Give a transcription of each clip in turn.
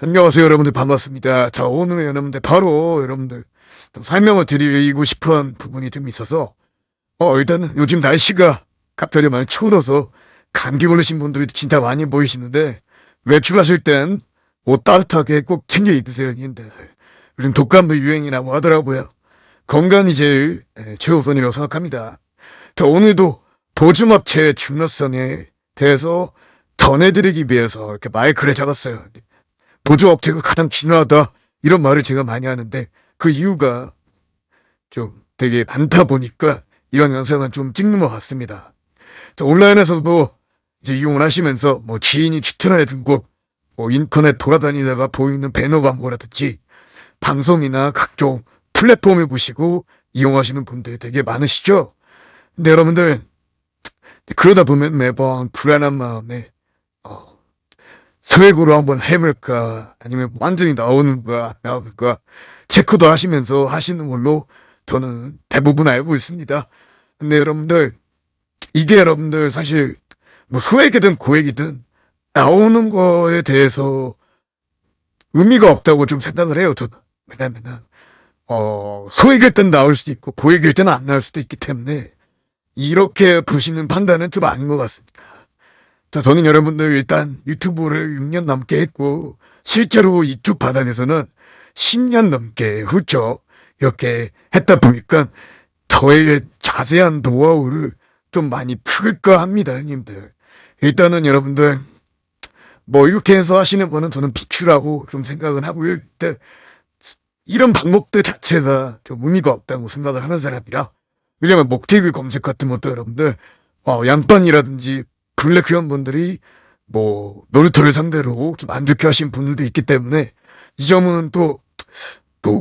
안녕하세요, 여러분들. 반갑습니다. 자, 오늘 여러분들 바로 여러분들 좀 설명을 드리고 싶은 부분이 좀 있어서 일단은 요즘 날씨가 갑자기 많이 추워서 감기 걸리신 분들이 진짜 많이 보이시는데 외출하실 땐 옷 따뜻하게 꼭 챙겨 입으세요, 형님들. 요즘 독감도 유행이라고 하더라고요. 건강이 제일 최우선이라고 생각합니다. 자, 오늘도 보증업체의 중요성에 대해서 전해드리기 위해서 이렇게 마이크를 잡았어요. 보조업체가 가장 중요하다 이런 말을 제가 많이 하는데 그 이유가 좀 되게 많다 보니까 이런 영상은 좀 찍는 것 같습니다. 자, 온라인에서도 이제 이용을 하시면서 뭐 지인이 추천해준 곳, 뭐 인터넷 돌아다니다가 보이는 배너 광고라든지 방송이나 각종 플랫폼을 보시고 이용하시는 분들이 되게 많으시죠? 근데 여러분들 그러다 보면 매번 불안한 마음에 소액으로 한번 해볼까 아니면 완전히 나오는 거야 나올까 체크도 하시면서 하시는 걸로 저는 대부분 알고 있습니다. 근데 여러분들 이게 여러분들 사실 뭐 소액이든 고액이든 나오는 거에 대해서 의미가 없다고 좀 생각을 해요. 저는 왜냐면은 소액일 땐 나올 수도 있고 고액일 때는 안 나올 수도 있기 때문에 이렇게 보시는 판단은 좀 아닌 것 같습니다. 자, 저는 여러분들 일단 유튜브를 6년 넘게 했고 실제로 이쪽 바닥에서는 10년 넘게 훌쩍 이렇게 했다 보니까 저의 자세한 노하우를 좀 많이 풀까 합니다, 형님들. 일단은 여러분들 뭐 이렇게 해서 하시는 거는 저는 비추라고 좀 생각은 하고요. 일단 이런 방법들 자체가 좀 의미가 없다고 생각을 하는 사람이라 왜냐면 목태그 검색 같은 것도 여러분들 양반이라든지 블랙 회원분들이 뭐 놀이터를 상대로 좀 안 좋게 하신 분들도 있기 때문에 이 점은 또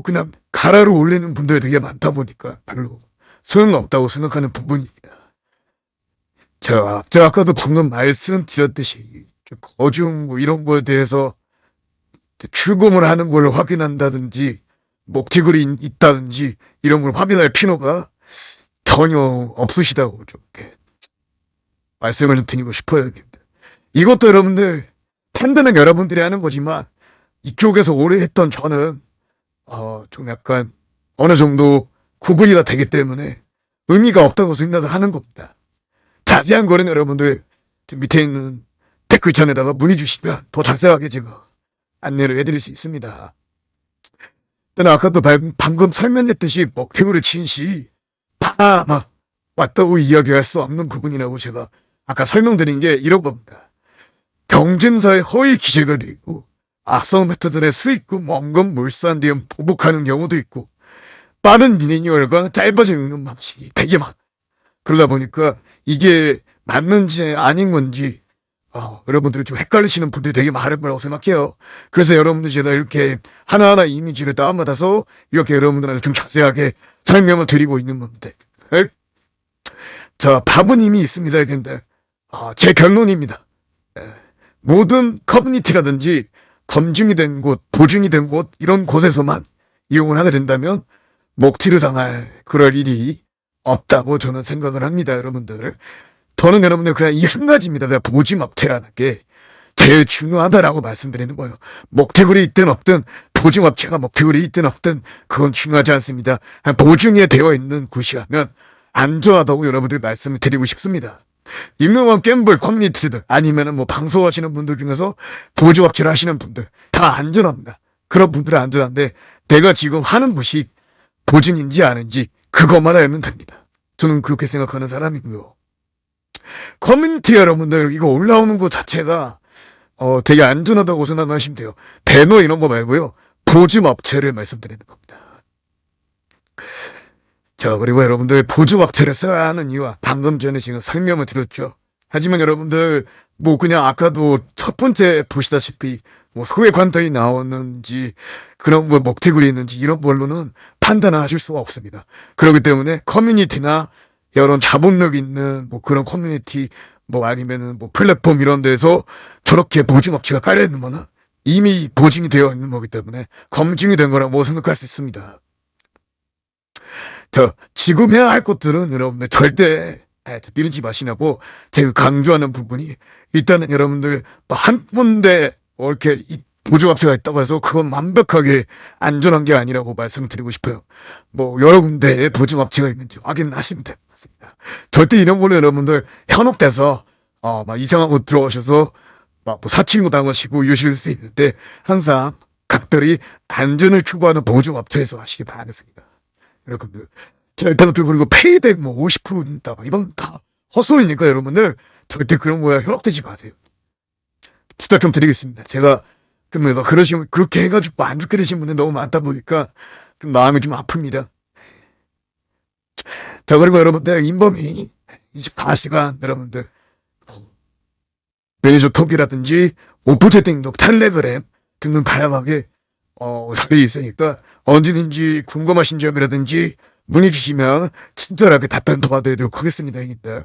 그냥 가라로 올리는 분들이 되게 많다 보니까 별로 소용없다고 생각하는 부분입니다. 제가 아까도 방금 말씀드렸듯이 거중 뭐 이런 거에 대해서 출금을 하는 걸 확인한다든지 목티글이 있다든지 이런 걸 확인할 필요가 전혀 없으시다고 좀 이렇게 말씀을 좀 드리고 싶어요. 이것도 여러분들 팬들은 여러분들이 하는 거지만 이쪽에서 오래 했던 저는 좀 약간 어느 정도 구분이 다 되기 때문에 의미가 없다고 생각을 하는 겁니다. 자세한 거는 여러분들 밑에 있는 댓글창에다가 문의 주시면 더 자세하게 제가 안내를 해드릴 수 있습니다. 근데 아까도 방금 설명했듯이 먹태구를 친 시 다 막 왔다고 이야기할 수 없는 부분이라고 제가 아까 설명드린 게 이런 겁니다. 경쟁사의 허위 기재가 있고 악성 메타들의 수익금 원금 물산 뒤에 보복하는 경우도 있고 빠른 미니멀과 짧아져 있는 방식이 되게 많아. 그러다 보니까 이게 맞는지 아닌 건지 여러분들이 좀 헷갈리시는 분들이 되게 많을 거라고 생각해요. 그래서 여러분들 제가 이렇게 하나하나 이미지를 다운받아서 이렇게 여러분들한테 좀 자세하게 설명을 드리고 있는 겁니다. 자, 답은 이미 있습니다. 근데 제 결론입니다. 모든 커뮤니티라든지 검증이 된 곳, 보증이 된 곳 이런 곳에서만 이용을 하게 된다면 먹튀를 당할 그럴 일이 없다고 저는 생각을 합니다. 여러분들. 저는 여러분들 그냥 이 한 가지입니다. 보증업체라는 게 제일 중요하다라고 말씀드리는 거예요. 먹튀굴이 있든 없든 보증업체가 먹튀굴이 있든 없든 그건 중요하지 않습니다. 보증에 되어 있는 곳이라면 안전하다고 여러분들 말씀을 드리고 싶습니다. 유명한 갬블 커뮤니티들 아니면은 뭐 방송하시는 분들 중에서 보조업체를 하시는 분들 다 안전합니다. 그런 분들은 안전한데 내가 지금 하는 곳이 보증인지 아닌지 그것만 알면 됩니다. 저는 그렇게 생각하는 사람이고요. 커뮤니티 여러분들 이거 올라오는 것 자체가 되게 안전하다고 생각하시면 돼요. 배너 이런 거 말고요. 보증업체를 말씀드리는 겁니다. 자, 그리고 여러분들 보증업체를 써야 하는 이유와 방금 전에 지금 설명을 드렸죠. 하지만 여러분들 뭐 그냥 아까도 첫 번째 보시다시피 뭐 소액 관달이 나오는지 그런 뭐 먹튀굴이 있는지 이런 걸로는 판단을 하실 수가 없습니다. 그렇기 때문에 커뮤니티나 이런 자본력 있는 뭐 그런 커뮤니티 뭐 아니면은 뭐 플랫폼 이런 데서 저렇게 보증업체가 깔려 있는 거는 이미 보증이 되어 있는 거기 때문에 검증이 된 거라고 생각할 수 있습니다. 지금 해야 할 것들은 여러분들 절대 미루지 마시라고 제가 강조하는 부분이 일단은 여러분들 한 군데 이렇게 보조업체가 있다고 해서 그건 완벽하게 안전한 게 아니라고 말씀드리고 싶어요. 뭐 여러 군데에 보조업체가 있는지 확인하시면 됩니다. 절대 이런 걸로 여러분들 현혹돼서 막 이상한 곳 들어오셔서 막뭐 사칭도 당하시고 이러실 수 있는데 항상 각별히 안전을 추구하는 보조업체에서 하시기 바라겠습니다. 여러분들 일단 그리고 페이백 뭐 50%다 이건 다 헛소리니까 여러분들 절대 그런 거에 현혹되지 마세요. 부탁 좀 드리겠습니다. 제가 그러면 그러시면 그렇게 해가지고 안 좋게 되신 분들 너무 많다 보니까 좀 마음이 좀 아픕니다. 자 그리고 여러분들 인범이 24시간 여러분들 매니저 톡이라든지 오프 채팅도 텔레그램 등등 다양하게 자리에 있으니까 언제든지 궁금하신 점이라든지 문의 주시면 친절하게 답변 도와드리도록 하겠습니다. 형님들.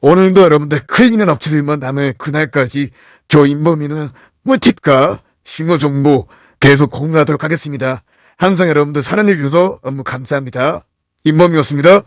오늘도 여러분들 크게 있는 업체들만 남은 그날까지 저 인범이는 꿀팁과 신고 정보 계속 공유하도록 하겠습니다. 항상 여러분들 사랑해 주셔서 너무 감사합니다. 인범이었습니다.